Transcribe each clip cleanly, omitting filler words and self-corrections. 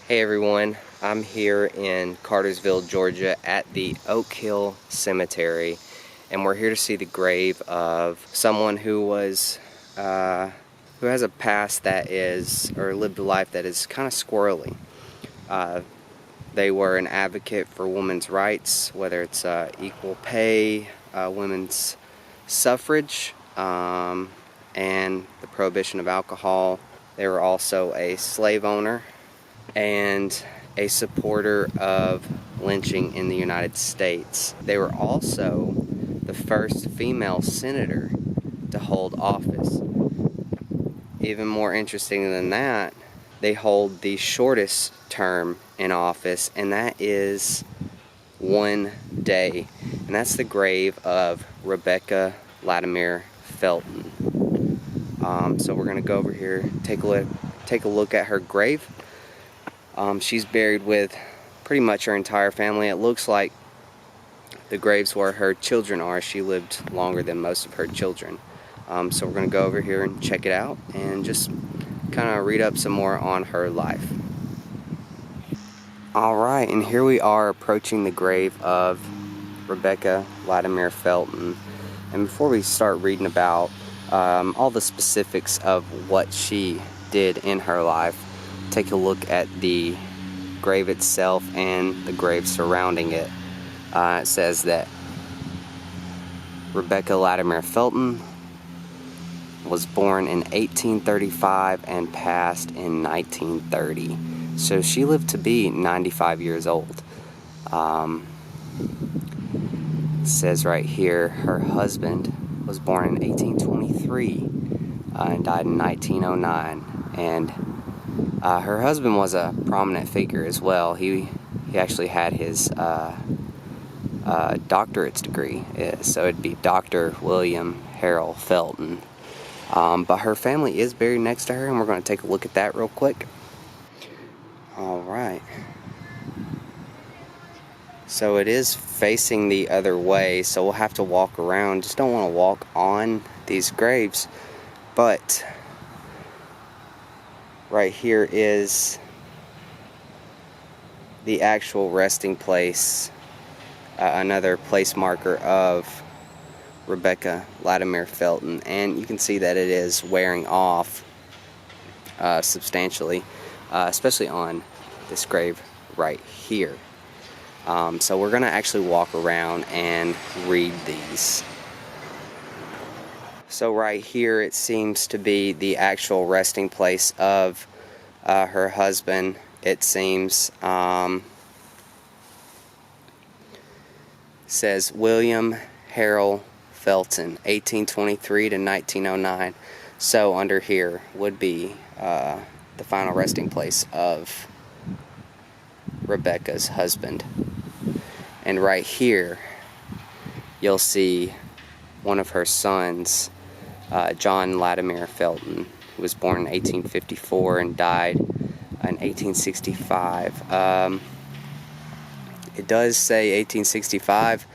Hey everyone, I'm here in Cartersville, Georgia at the Oak Hill Cemetery, and we're here to see the grave of someone who has a past that is, or lived a life that is kind of squirrely. They were an advocate for women's rights, whether it's equal pay, women's suffrage, and the prohibition of alcohol. They were also a slave owner and a supporter of lynching in the United States. They were also the first female senator to hold office. Even more interesting than that, they hold the shortest term in office, and that is 1 day. And that's the grave of Rebecca Latimer Felton. So we're going to go over here, take a look at her grave. She's buried with pretty much her entire family. It looks like the graves where her children are. She lived longer than most of her children. So we're going to go over here and check it out and just kind of read up some more on her life. Alright, and here we are approaching the grave of Rebecca Latimer Felton. And before we start reading about all the specifics of what she did in her life, take a look at the grave itself and the grave surrounding it. It says that Rebecca Latimer Felton was born in 1835 and passed in 1930. So she lived to be 95 years old. It says right here, her husband was born in 1823 and died in 1909. And her husband was a prominent figure as well. He actually had his doctorate's degree, so it'd be Dr. William Harold Felton. But her family is buried next to her, and we're going to take a look at that real quick. Alright. So it is facing the other way, so we'll have to walk around. Just don't want to walk on these graves, but right here is the actual resting place, another place marker of Rebecca Latimer Felton, and you can see that it is wearing off substantially, especially on this grave right here. So we're going to actually walk around and read these. So right here it seems to be the actual resting place of her husband. It seems says William Harold Felton, 1823 to 1909. So under here would be the final resting place of Rebecca's husband. And right here you'll see one of her sons, John Latimer Felton, who was born in 1854 and died in 1865. It does say 1865,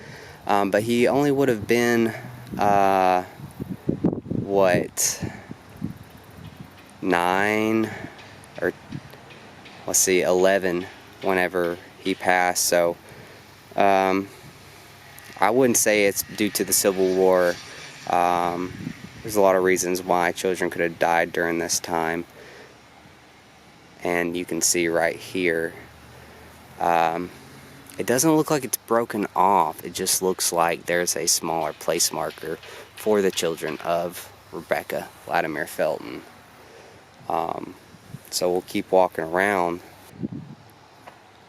but he only would have been, 11 whenever he passed. So I wouldn't say it's due to the Civil War. There's a lot of reasons why children could have died during this time. And you can see right here, it doesn't look like it's broken off. It just looks like there's a smaller place marker for the children of Rebecca Latimer Felton. So we'll keep walking around.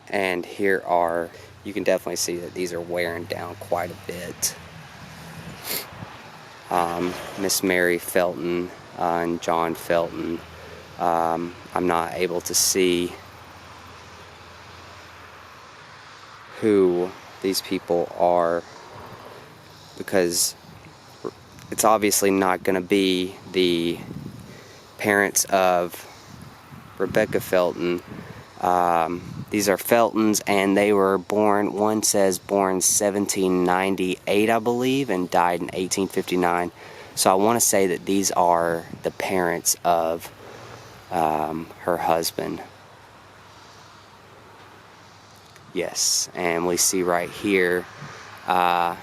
And here are, you can definitely see that these are wearing down quite a bit. Miss Mary Felton and John Felton. I'm not able to see who these people are because it's obviously not going to be the parents of Rebecca Felton. These are Feltons, and they were born, one says born 1798, I believe, and died in 1859. So I want to say that these are the parents of her husband. Yes, and we see right here a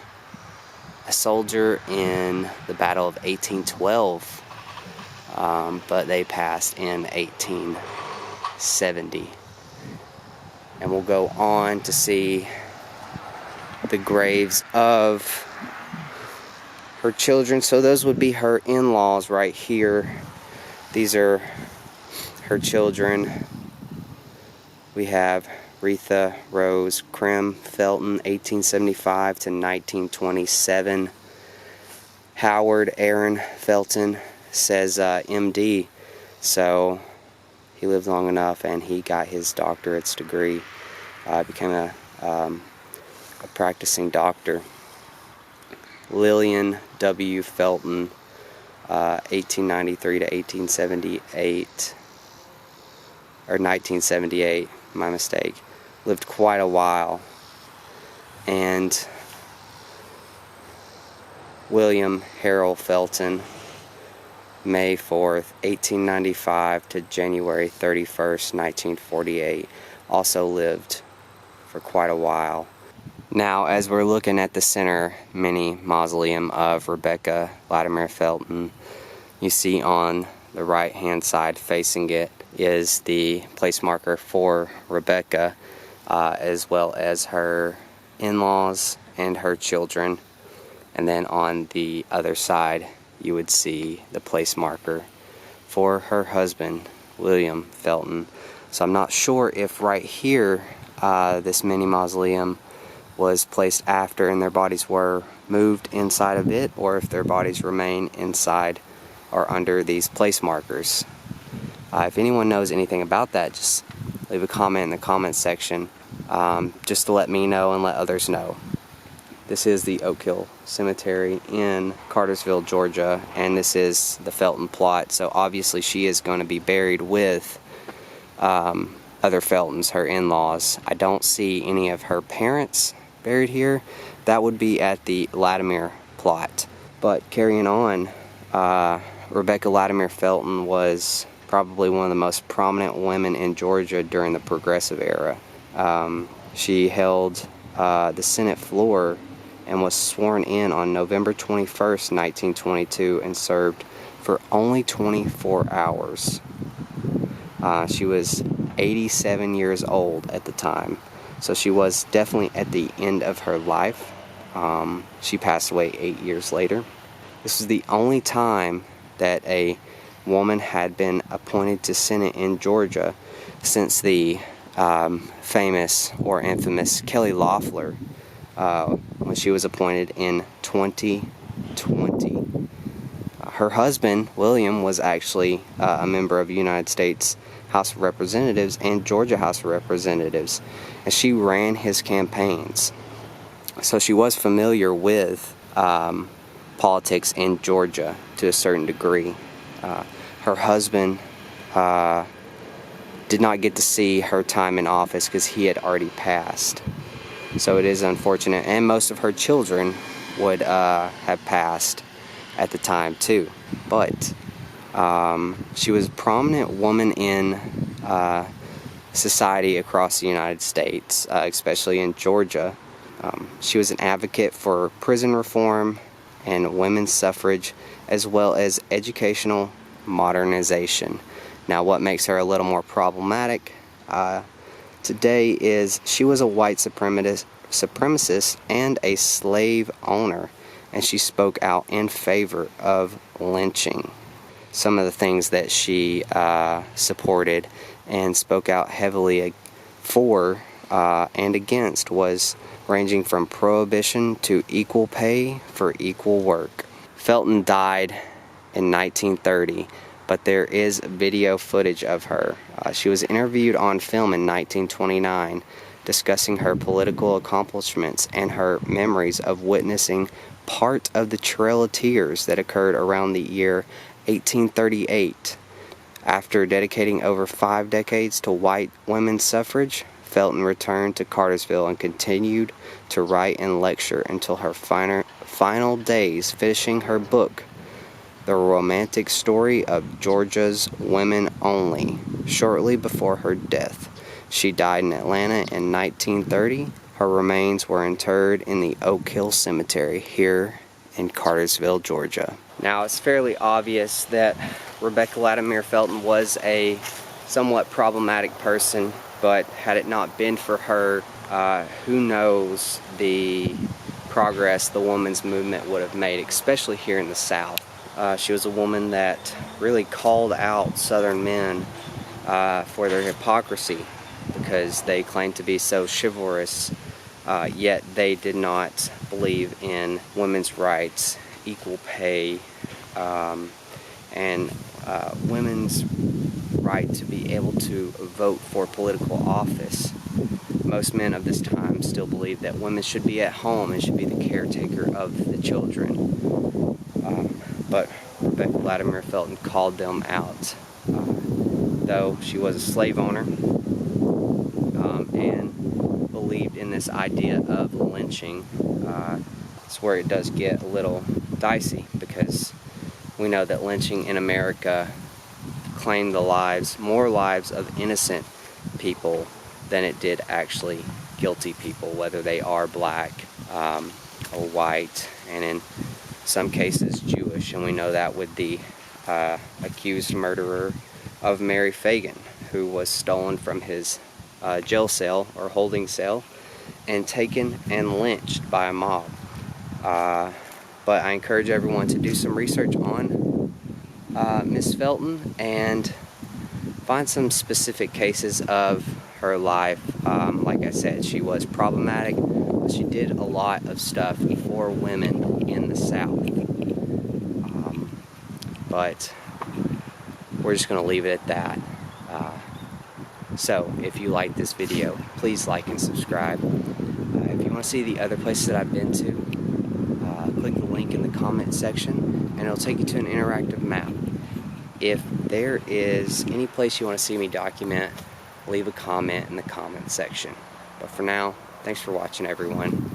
soldier in the Battle of 1812, but they passed in 1870. And we'll go on to see the graves of her children. So those would be her in-laws right here. These are her children. We have Retha Rose Krim Felton, 1875 to 1927. Howard Aaron Felton, says MD, so he lived long enough and he got his doctorate's degree, became a practicing doctor. Lillian W. Felton, 1893 to 1878, or 1978, my mistake, lived quite a while. And William Harold Felton, May 4th, 1895 to January 31st, 1948, also lived for quite a while. Now, as we're looking at the center mini mausoleum of Rebecca Latimer Felton, you see on the right hand side facing it is the place marker for Rebecca, as well as her in-laws and her children. And then on the other side you would see the place marker for her husband, William Felton. So I'm not sure if right here this mini mausoleum was placed after and their bodies were moved inside of it, or if their bodies remain inside or under these place markers. If anyone knows anything about that, just leave a comment in the comment section, just to let me know and let others know. This is the Oak Hill Cemetery in Cartersville, Georgia, and this is the Felton plot, so obviously she is going to be buried with other Feltons, her in-laws. I don't see any of her parents buried here. That would be at the Latimer plot. But carrying on, Rebecca Latimer Felton was probably one of the most prominent women in Georgia during the Progressive era. She held the Senate floor and was sworn in on November 21st, 1922, and served for only 24 hours. She was 87 years old at the time, so she was definitely at the end of her life. She passed away 8 years later. This is the only time that a woman had been appointed to Senate in Georgia since the famous or infamous Kelly Loeffler, when she was appointed in 2020. Her husband, William, was actually a member of the United States House of Representatives and Georgia House of Representatives, and she ran his campaigns. So she was familiar with politics in Georgia to a certain degree. Her husband did not get to see her time in office because he had already passed. So it is unfortunate, and most of her children would have passed at the time too. But she was a prominent woman in society across the United States, especially in Georgia. She was an advocate for prison reform and women's suffrage, as well as educational modernization. Now, what makes her a little more problematic today is she was a white supremacist and a slave owner, and she spoke out in favor of lynching. Some of the things that she supported and spoke out heavily for and against was ranging from prohibition to equal pay for equal work. Felton died in 1930, but there is video footage of her. She was interviewed on film in 1929, discussing her political accomplishments and her memories of witnessing part of the Trail of Tears that occurred around the year 1838. After dedicating over 5 decades to white women's suffrage, Felton returned to Cartersville and continued to write and lecture until her final days, finishing her book, The Romantic Story of Georgia's Women Only, shortly before her death. She died in Atlanta in 1930. Her remains were interred in the Oak Hill Cemetery here in Cartersville, Georgia. Now, it's fairly obvious that Rebecca Latimer Felton was a somewhat problematic person, but had it not been for her, who knows the progress the women's movement would have made, especially here in the South. She was a woman that really called out Southern men for their hypocrisy, because they claimed to be so chivalrous, yet they did not believe in women's rights, equal pay, and women's right to be able to vote for political office. Most men of this time still believe that women should be at home and should be the caretaker of the children. But Rebecca Latimer Felton called them out. Though she was a slave owner, and believed in this idea of lynching, it's where it does get a little dicey, because we know that lynching in America claimed more lives of innocent people than it did actually guilty people, whether they are black or white, and in some cases Jewish. And we know that with the accused murderer of Mary Fagan, who was stolen from his jail cell or holding cell and taken and lynched by a mob. But I encourage everyone to do some research on Miss Felton and find some specific cases of her life. Like I said, she was problematic, but she did a lot of stuff for women in the South. But we're just going to leave it at that. So if you like this video, please like and subscribe. If you want to see the other places that I've been to, click the link in the comment section and it'll take you to an interactive map. If there is any place you want to see me document, leave a comment in the comment section. But for now, thanks for watching, everyone.